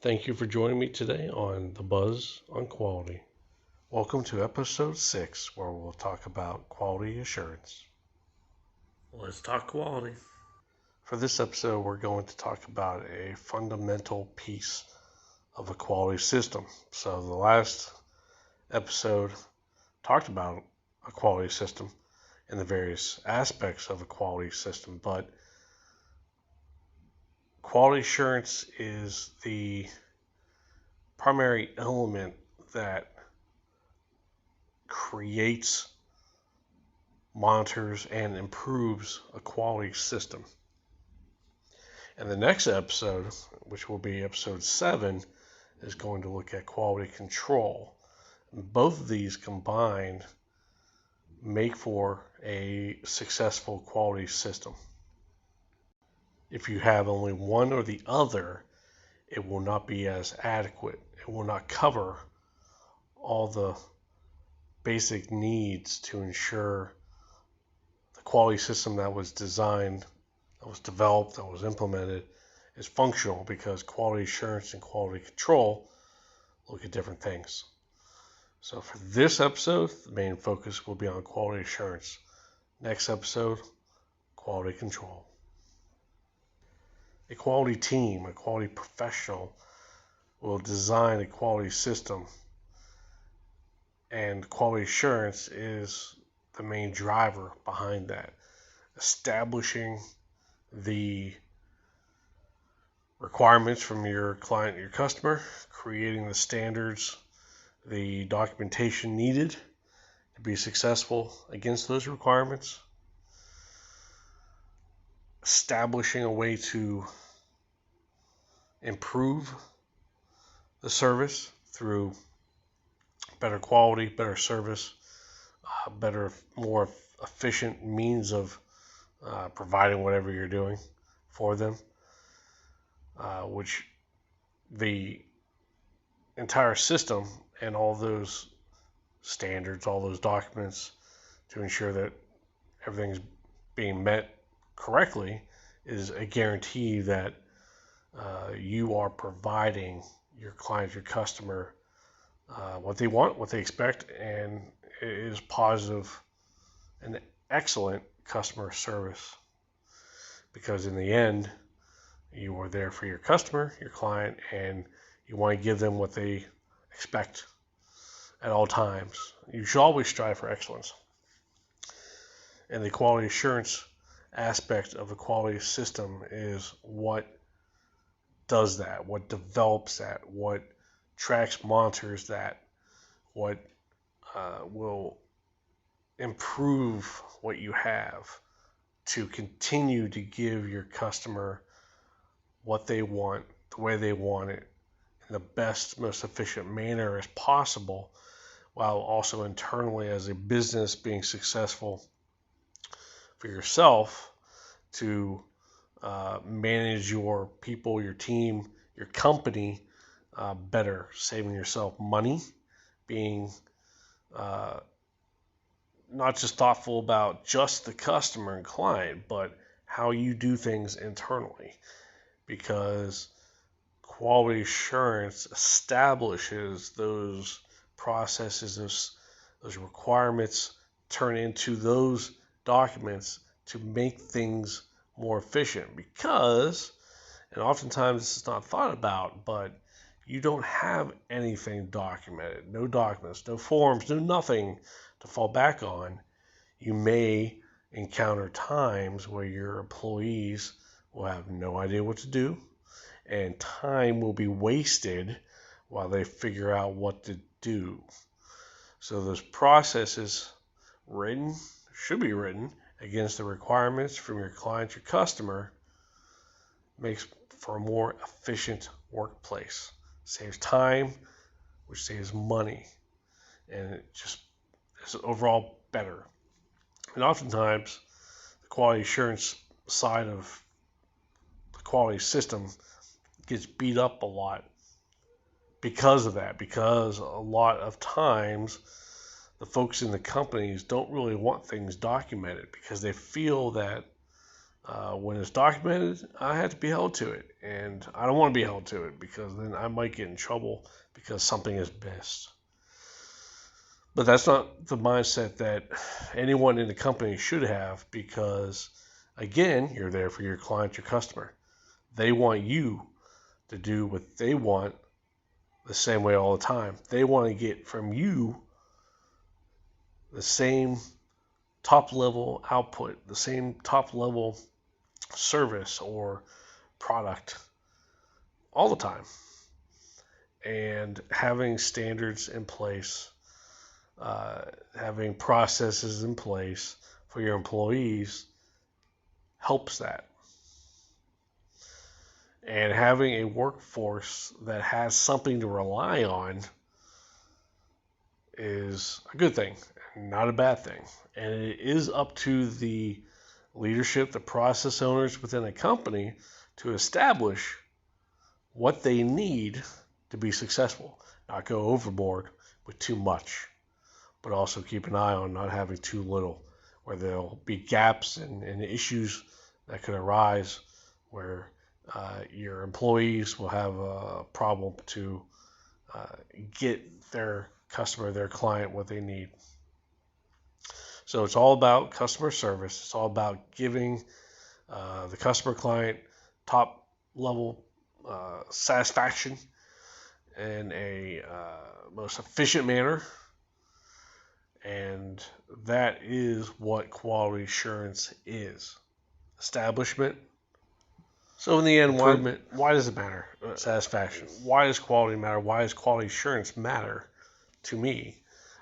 Thank you for joining me today on The Buzz on Quality. Welcome to episode 6, where we'll talk about quality assurance. Let's talk quality. For this episode, we're going to talk about a fundamental piece of a quality system. So, the last episode talked about a quality system and the various aspects of a quality system, but quality assurance is the primary element that creates, monitors, and improves a quality system. And the next episode, which will be episode 7, is going to look at quality control. Both of these combined make for a successful quality system. If you have only one or the other, it will not be as adequate. It will not cover all the basic needs to ensure the quality system that was designed, that was developed, that was implemented is functional, because quality assurance and quality control look at different things. So for this episode, the main focus will be on quality assurance. Next episode, quality control. A quality team, a quality professional will design a quality system, and quality assurance is the main driver behind that. Establishing the requirements from your client, your customer, creating the standards, the documentation needed to be successful against those requirements, establishing a way to improve the service through better quality, better service, better, more efficient means of providing whatever you're doing for them, which the entire system and all those standards, all those documents to ensure that everything's being met correctly is a guarantee that you are providing your client, your customer, what they want, what they expect, and it is positive and excellent customer service. Because in the end, you are there for your customer, your client, and you want to give them what they expect at all times. You should always strive for excellence. And the quality assurance aspect of the quality system is what does that, what develops that, what tracks, monitors that, what will improve what you have to continue to give your customer what they want, the way they want it, in the best, most efficient manner as possible, while also internally as a business being successful for yourself to manage your people, your team, your company better, saving yourself money, being not just thoughtful about just the customer and client, but how you do things internally. Because quality assurance establishes those processes, those requirements, turn into those documents to make things more efficient. Because, and oftentimes this is not thought about, but you don't have anything documented, no documents, no forms, no nothing to fall back on. You may encounter times where your employees will have no idea what to do, and time will be wasted while they figure out what to do. So those processes should be written against the requirements from your client, your customer, makes for a more efficient workplace. Saves time, which saves money, and it just is overall better. And oftentimes, the quality assurance side of the quality system gets beat up a lot because of that, because a lot of times the folks in the companies don't really want things documented because they feel that When it's documented, I have to be held to it, and I don't want to be held to it because then I might get in trouble because something is missed. But that's not the mindset that anyone in the company should have because, again, you're there for your client, your customer. They want you to do what they want the same way all the time. They want to get from you the same top level output, the same top level service or product all the time. And having standards in place, having processes in place for your employees helps that. And having a workforce that has something to rely on is a good thing, not a bad thing. And it is up to the leadership, the process owners within a company to establish what they need to be successful, not go overboard with too much, but also keep an eye on not having too little, where there'll be gaps and issues that could arise where your employees will have a problem to get their customer, their client, what they need. So it's all about customer service. It's all about giving the customer client top level satisfaction in a most efficient manner. And that is what quality assurance is. Establishment. So in the end, why does it matter? Satisfaction. Why does quality matter? Why does quality assurance matter to me?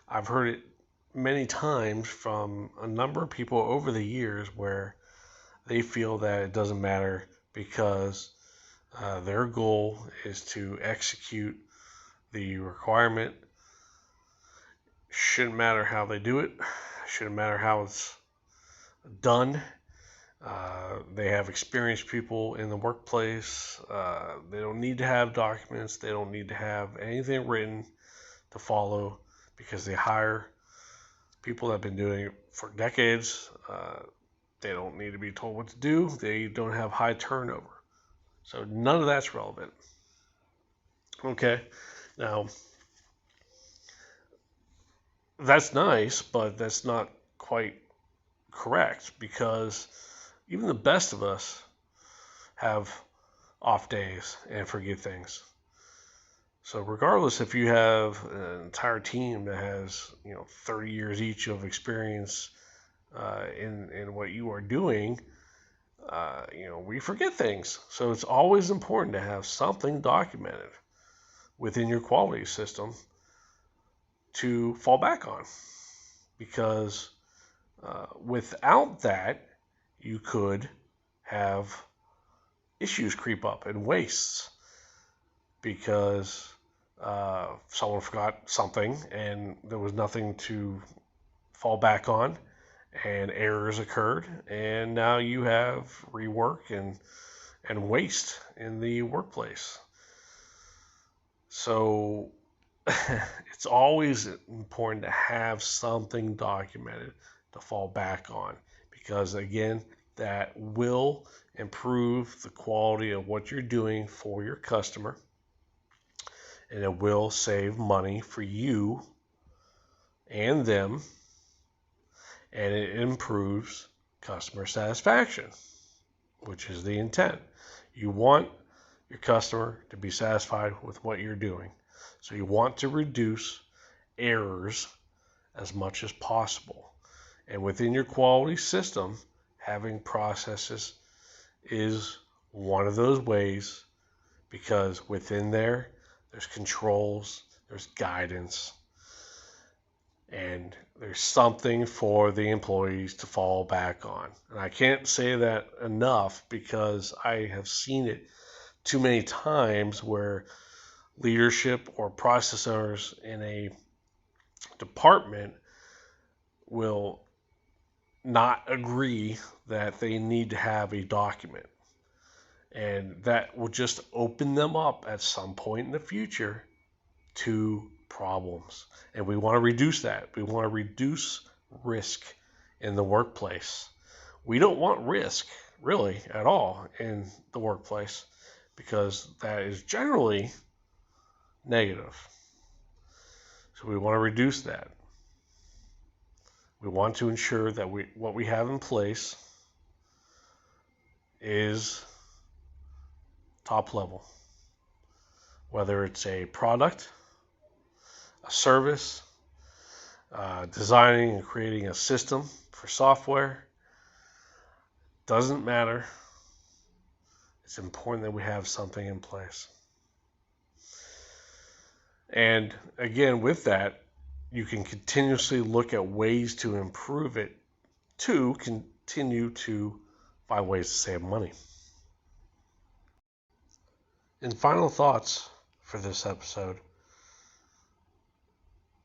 I've heard it many times from a number of people over the years where they feel that it doesn't matter because their goal is to execute the requirement. Shouldn't matter how they do it. Shouldn't matter how it's done. They have experienced people in the workplace. They don't need to have documents. They don't need to have anything written to follow because they hire people that have been doing it for decades. They don't need to be told what to do. They don't have high turnover. So none of that's relevant. Okay, now that's nice, but that's not quite correct because even the best of us have off days and forget things. So regardless if you have an entire team that has 30 years each of experience in what you are doing, we forget things. So it's always important to have something documented within your quality system to fall back on, because without that, you could have issues creep up and wastes because someone forgot something and there was nothing to fall back on and errors occurred and now you have rework and waste in the workplace. So it's always important to have something documented to fall back on because, again, that will improve the quality of what you're doing for your customer, and it will save money for you and them, and it improves customer satisfaction, which is the intent. You want your customer to be satisfied with what you're doing. So you want to reduce errors as much as possible. And within your quality system, having processes is one of those ways, because within there's controls, there's guidance, and there's something for the employees to fall back on. And I can't say that enough because I have seen it too many times where leadership or process owners in a department will not agree that they need to have a document. And that will just open them up at some point in the future to problems. And we want to reduce that. We want to reduce risk in the workplace. We don't want risk. really at all in the workplace, because that is generally negative. So we want to reduce that. We want to ensure that what we have in place is top level. Whether it's a product, a service, designing and creating a system for software, doesn't matter. It's important that we have something in place. And again, with that, you can continuously look at ways to improve it to continue to find ways to save money. And final thoughts for this episode.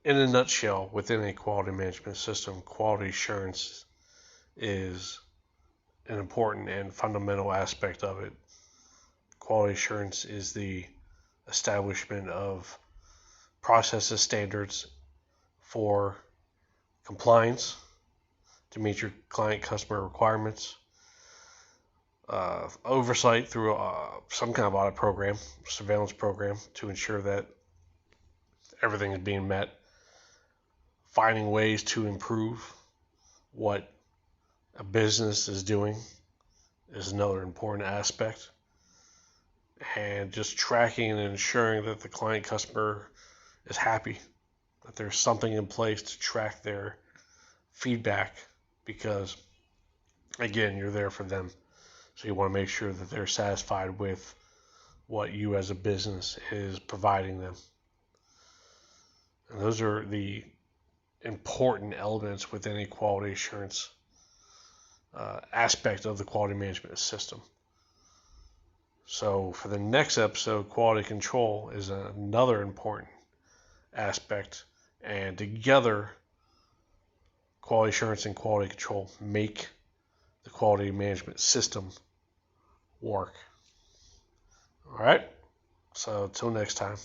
In a nutshell, within a quality management system, quality assurance is an important and fundamental aspect of it. Quality assurance is the establishment of processes, standards for compliance to meet your client customer requirements, oversight through some kind of audit program, surveillance program to ensure that everything is being met, finding ways to improve what a business is doing is another important aspect, and just tracking and ensuring that the client customer is happy, that there's something in place to track their feedback, because again, you're there for them, so you want to make sure that they're satisfied with what you as a business is providing them. And those are the important elements within a quality assurance aspect of the quality management system. So for the next episode, quality control is another important aspect, and together quality assurance and quality control make the quality management system work. All right, so until next time.